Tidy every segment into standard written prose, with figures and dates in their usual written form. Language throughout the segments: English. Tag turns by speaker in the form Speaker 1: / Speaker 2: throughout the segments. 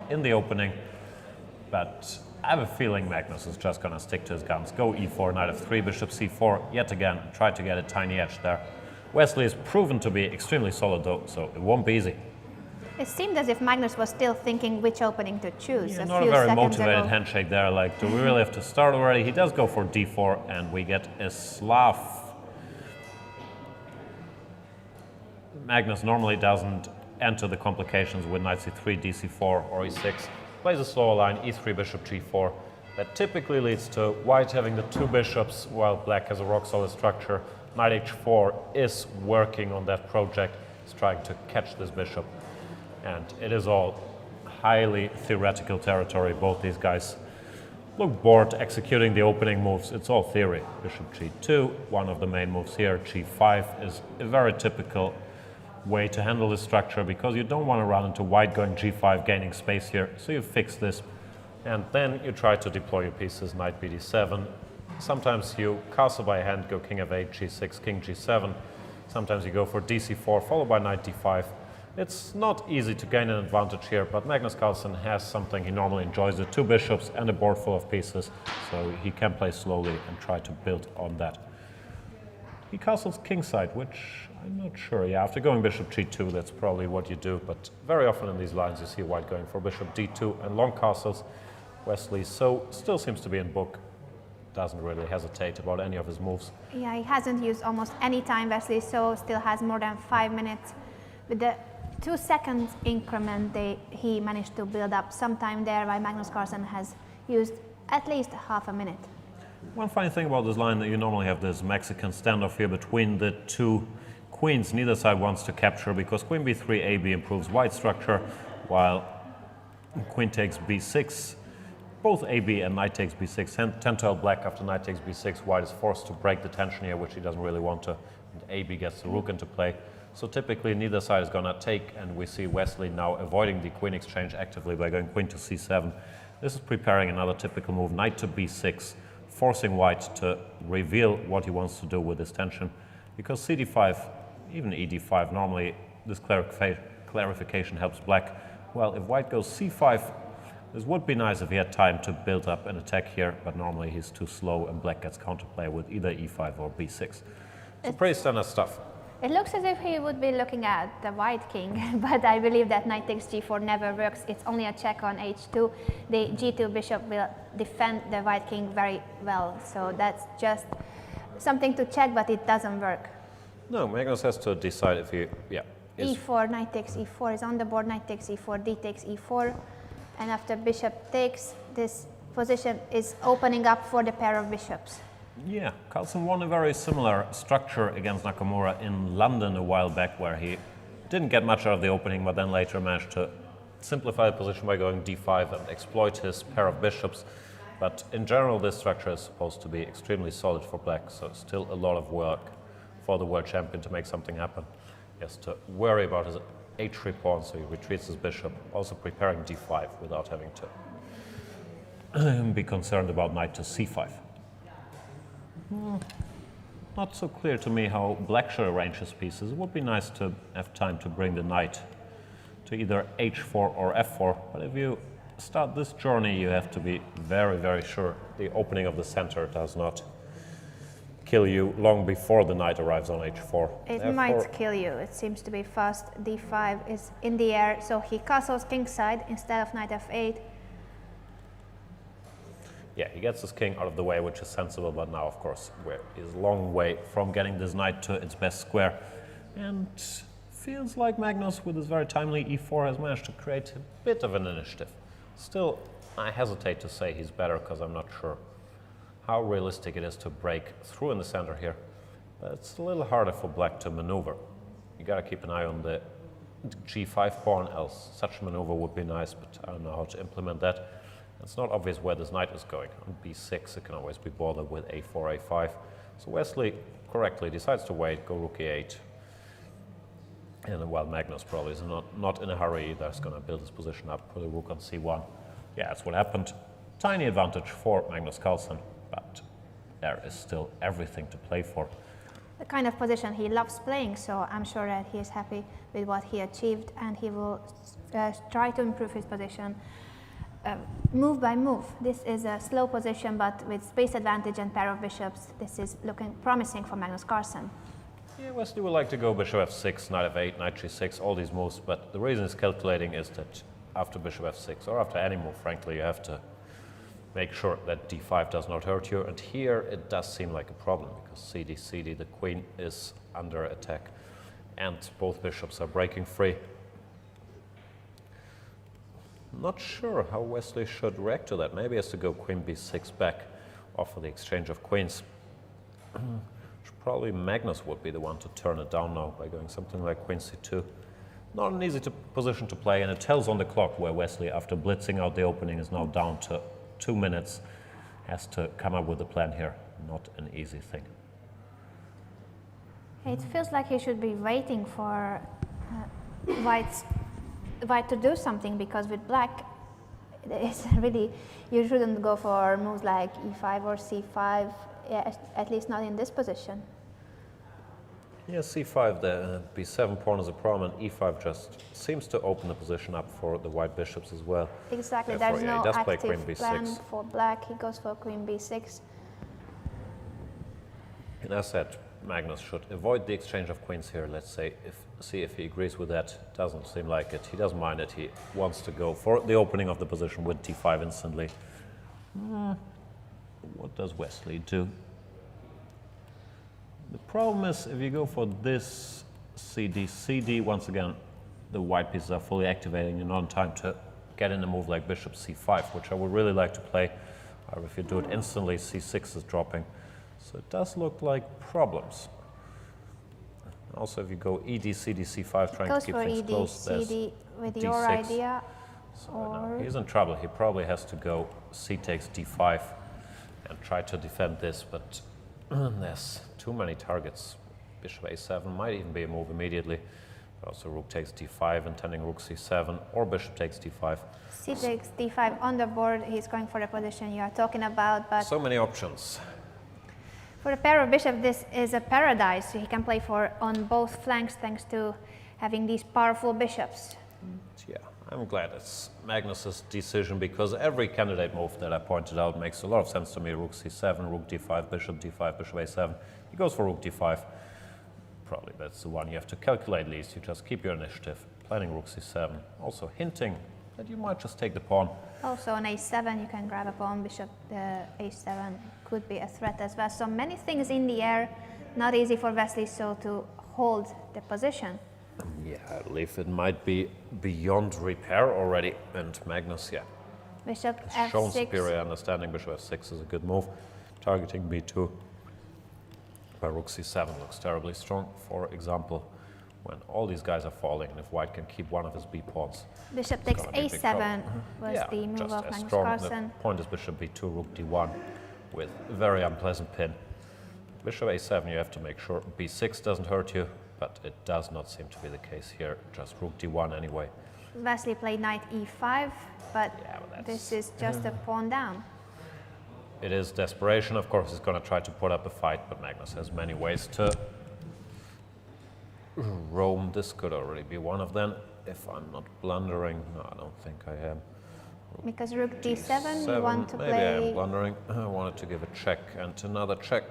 Speaker 1: in the opening, but I have a feeling Magnus is just going to stick to his guns. Go e4, knight f3, bishop c4, yet again, try to get a tiny edge there. Wesley is proven to be extremely solid though, so it won't be easy.
Speaker 2: It seemed as if Magnus was still thinking which opening to choose.
Speaker 1: Yeah, not a very motivated handshake there, like, do we really have to start already? He does go for d4, and we get a Slav. Magnus normally doesn't enter the complications with knight c3, dc4, or e6. Plays a slower line, e3, bishop g4. That typically leads to white having the two bishops, while black has a rock-solid structure. Knight h4 is working on that project. He's trying to catch this bishop. And it is all highly theoretical territory. Both these guys look bored executing the opening moves. It's all theory. Bishop g2, one of the main moves here. g5 is a very typical way to handle this structure because you don't want to run into white going g5, gaining space here. So you fix this, and then you try to deploy your pieces. Knight bd7. Sometimes you castle by hand, go king f8, g6, king g7. Sometimes you go for dc4, followed by knight d5. It's not easy to gain an advantage here, but Magnus Carlsen has something he normally enjoys, the two bishops and a board full of pieces, so he can play slowly and try to build on that. He castles kingside, which I'm not sure. Yeah, after going bishop g2, that's probably what you do, but very often in these lines you see white going for bishop d2 and long castles. Wesley So still seems to be in book, doesn't really hesitate about any of his moves.
Speaker 2: Yeah, he hasn't used almost any time. Wesley So still has more than 5 minutes. With the 2 seconds increment, he managed to build up some time there, while Magnus Carlsen has used at least half a minute.
Speaker 1: One funny thing about this line that you normally have this Mexican standoff here between the two queens neither side wants to capture, because queen b3, ab improves white structure, while queen takes b6. Both ab and knight takes b6 tend to help black. After knight takes b6, white is forced to break the tension here, which he doesn't really want to, and ab gets the rook into play. So typically neither side is going to take, and we see Wesley now avoiding the queen exchange actively by going queen to c7. This is preparing another typical move, knight to b6, forcing white to reveal what he wants to do with this tension, because cd5, even ed5, normally this clarification helps black. Well, if white goes c5, this would be nice if he had time to build up an attack here, but normally he's too slow and black gets counterplay with either e5 or b6. So pretty standard stuff.
Speaker 2: It looks as if he would be looking at the white king, but I believe that knight takes g4 never works. It's only a check on h2. The g2 bishop will defend the white king very well, so that's just something to check, but it doesn't work.
Speaker 1: No, Magnus has to decide if he,
Speaker 2: e4, knight takes e4 is on the board, knight takes e4, d takes e4, and after bishop takes, this position is opening up for the pair of bishops.
Speaker 1: Yeah, Carlsen won a very similar structure against Nakamura in London a while back, where he didn't get much out of the opening, but then later managed to simplify the position by going d5 and exploit his pair of bishops. But in general, this structure is supposed to be extremely solid for black, so still a lot of work for the world champion to make something happen. He has to worry about his h3 pawn, so he retreats his bishop, also preparing d5 without having to be concerned about knight to c5. Not so clear to me how black should arrange his pieces. It would be nice to have time to bring the knight to either h4 or f4, but if you start this journey, you have to be very, very sure the opening of the center does not kill you long before the knight arrives on h4.
Speaker 2: It might kill you. It seems to be fast. d5 is in the air, so he castles kingside instead of knight f8.
Speaker 1: Yeah, he gets his king out of the way, which is sensible, but now, of course, he's a long way from getting this knight to its best square. And feels like Magnus, with his very timely e4, has managed to create a bit of an initiative. Still, I hesitate to say he's better, because I'm not sure how realistic it is to break through in the center here. But it's a little harder for black to maneuver. You gotta keep an eye on the g5 pawn, else such a maneuver would be nice, but I don't know how to implement that. It's not obvious where this knight is going. On b6, it can always be bothered with a4, a5. So Wesley correctly decides to wait, go rook e8. And while Magnus probably is not in a hurry either, is going to build his position up, put the rook on c1. Yeah, that's what happened. Tiny advantage for Magnus Carlsen, but there is still everything to play for.
Speaker 2: The kind of position he loves playing, so I'm sure that he is happy with what he achieved, and he will try to improve his position move by move. This is a slow position, but with space advantage and pair of bishops, this is looking promising for Magnus Carlsen.
Speaker 1: Yeah, Wesley would like to go bishop f6, knight f8, knight g6, all these moves, but the reason he's calculating is that after bishop f6, or after any move, frankly, you have to make sure that d5 does not hurt you, and here it does seem like a problem, because cd, the queen is under attack, and both bishops are breaking free. Not sure how Wesley should react to that. Maybe he has to go queen b6 back, offer the exchange of queens. Probably Magnus would be the one to turn it down now by going something like queen c2. Not an easy position to play, and it tells on the clock where Wesley, after blitzing out the opening, is now down to 2 minutes. Has to come up with a plan here. Not an easy thing.
Speaker 2: It feels like he should be waiting for white to do something, because with black, it's really, you shouldn't go for moves like e5 or c5, at least not in this position.
Speaker 1: Yeah, c5, the b7 pawn is a problem, and e5 just seems to open the position up for the white bishops as well.
Speaker 2: Exactly,
Speaker 1: Therefore,
Speaker 2: there's no
Speaker 1: he does play
Speaker 2: active
Speaker 1: queen
Speaker 2: plan
Speaker 1: b6.
Speaker 2: for black. He goes for queen b6.
Speaker 1: And as said, Magnus should avoid the exchange of queens here. Let's say, see if he agrees with that. Doesn't seem like it. He doesn't mind it. He wants to go for the opening of the position with d5 instantly. What does Wesley do? The problem is, if you go for this cd, once again, the white pieces are fully activating. You're not in time to get in a move like bishop c5, which I would really like to play. However, if you do it instantly, c6 is dropping. So it does look like problems. Also, if you go ed, cd, c5, trying to keep things close,
Speaker 2: CD with
Speaker 1: d6.
Speaker 2: your idea.
Speaker 1: So no, he's in trouble. He probably has to go c takes d5 and try to defend this, but there's too many targets. Bishop a7 might even be a move immediately, but also rook takes d5, intending rook c7, or bishop takes d5.
Speaker 2: C takes d5 on the board. He's going for the position you are talking about, but
Speaker 1: So many options.
Speaker 2: for a pair of bishop, this is a paradise. He can play for on both flanks thanks to having these powerful bishops.
Speaker 1: Yeah, I'm glad it's Magnus's decision, because every candidate move that I pointed out makes a lot of sense to me. Rook c7, rook d5, bishop d5, bishop a7. He goes for rook d5. Probably that's the one you have to calculate least. You just keep your initiative, planning rook c7. Also hinting that you might just take the pawn.
Speaker 2: Also on a7, you can grab a pawn. Bishop a7 could be a threat as well. So many things in the air. Not easy for Wesley so to hold the position.
Speaker 1: Yeah, I believe it might be beyond repair already. And Magnus, yeah,
Speaker 2: Bishop
Speaker 1: has shown
Speaker 2: f6.
Speaker 1: superior understanding. Bishop f6 is a good move. Targeting b2. But rook c7 looks terribly strong. For example, when all these guys are falling, and if white can keep one of his b pawns.
Speaker 2: Bishop takes
Speaker 1: gonna be a big
Speaker 2: a7 was
Speaker 1: Yeah,
Speaker 2: the move
Speaker 1: just
Speaker 2: of
Speaker 1: as
Speaker 2: Magnus
Speaker 1: strong.
Speaker 2: Carlsen.
Speaker 1: The point is bishop b2, rook d1, with a very unpleasant pin. Bishop a7, you have to make sure b6 doesn't hurt you, but it does not seem to be the case here. Just rook d1 anyway.
Speaker 2: Wesley played knight e5, but
Speaker 1: Yeah, well,
Speaker 2: this is just a pawn down.
Speaker 1: It is desperation. Of course, he's going to try to put up a fight, but Magnus has many ways to roam. This could already be one of them, if I'm not blundering. No, I don't think I am.
Speaker 2: Because rook d7, you want to
Speaker 1: Maybe I am
Speaker 2: play.
Speaker 1: blundering. I wanted to give a check and another check.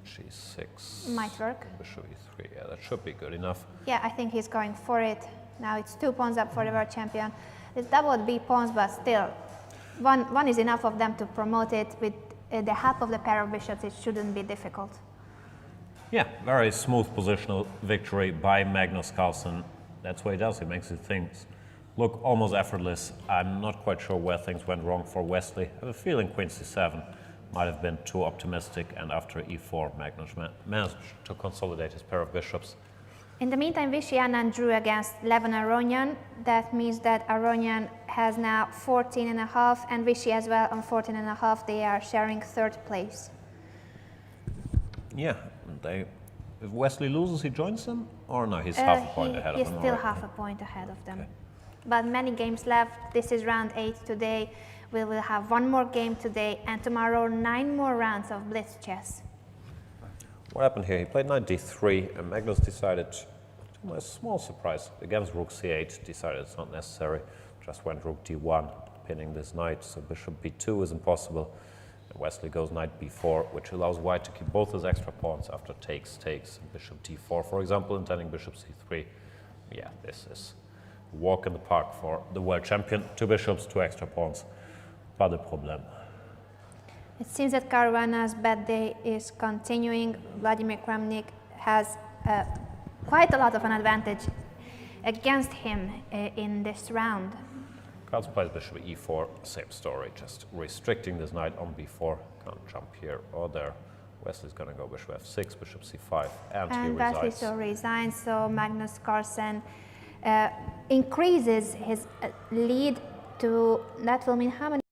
Speaker 1: g6.
Speaker 2: Might work.
Speaker 1: Bishop e3. Yeah, that should be good enough.
Speaker 2: Yeah, I think he's going for it. Now it's 2 pawns up for the world champion. It's doubled b pawns, but still, one is enough of them to promote it. With the help of the pair of bishops, it shouldn't be difficult.
Speaker 1: Yeah, very smooth positional victory by Magnus Carlsen. That's what he does. He makes his things look almost effortless. I'm not quite sure where things went wrong for Wesley. I have a feeling queen c7 might have been too optimistic, and after e4, Magnus managed to consolidate his pair of bishops.
Speaker 2: In the meantime, Vishy Anand drew against Levon Aronian. That means that Aronian has now 14.5, and Vishy as well on 14.5. They are sharing 3rd place.
Speaker 1: Yeah, if Wesley loses, he joins them? Or no, he's half a point ahead of
Speaker 2: He's
Speaker 1: them
Speaker 2: still
Speaker 1: already.
Speaker 2: half a point ahead of them.
Speaker 1: Okay.
Speaker 2: But many games left. This is round 8 today. We will have 1 more game today, and tomorrow 9 more rounds of blitz chess.
Speaker 1: What happened here? He played knight d3, and Magnus decided To my small surprise, against rook c8, decided it's not necessary, just went rook d1, pinning this knight, so bishop b2 is impossible. And Wesley goes knight b4, which allows white to keep both his extra pawns after takes, bishop d4, for example, intending bishop c3. Yeah, this is a walk in the park for the world champion. 2 bishops, 2 extra pawns, pas de problème.
Speaker 2: It seems that Caruana's bad day is continuing. Vladimir Kramnik has quite a lot of an advantage against him in this round.
Speaker 1: Cards plays bishop e4, same story, just restricting this knight on b4. Can't jump here or there. Wesley's gonna go bishop f6, bishop c5, and he
Speaker 2: And
Speaker 1: resigns.
Speaker 2: Wesley so resigns, so Magnus Carlsen increases his lead to, that will mean how many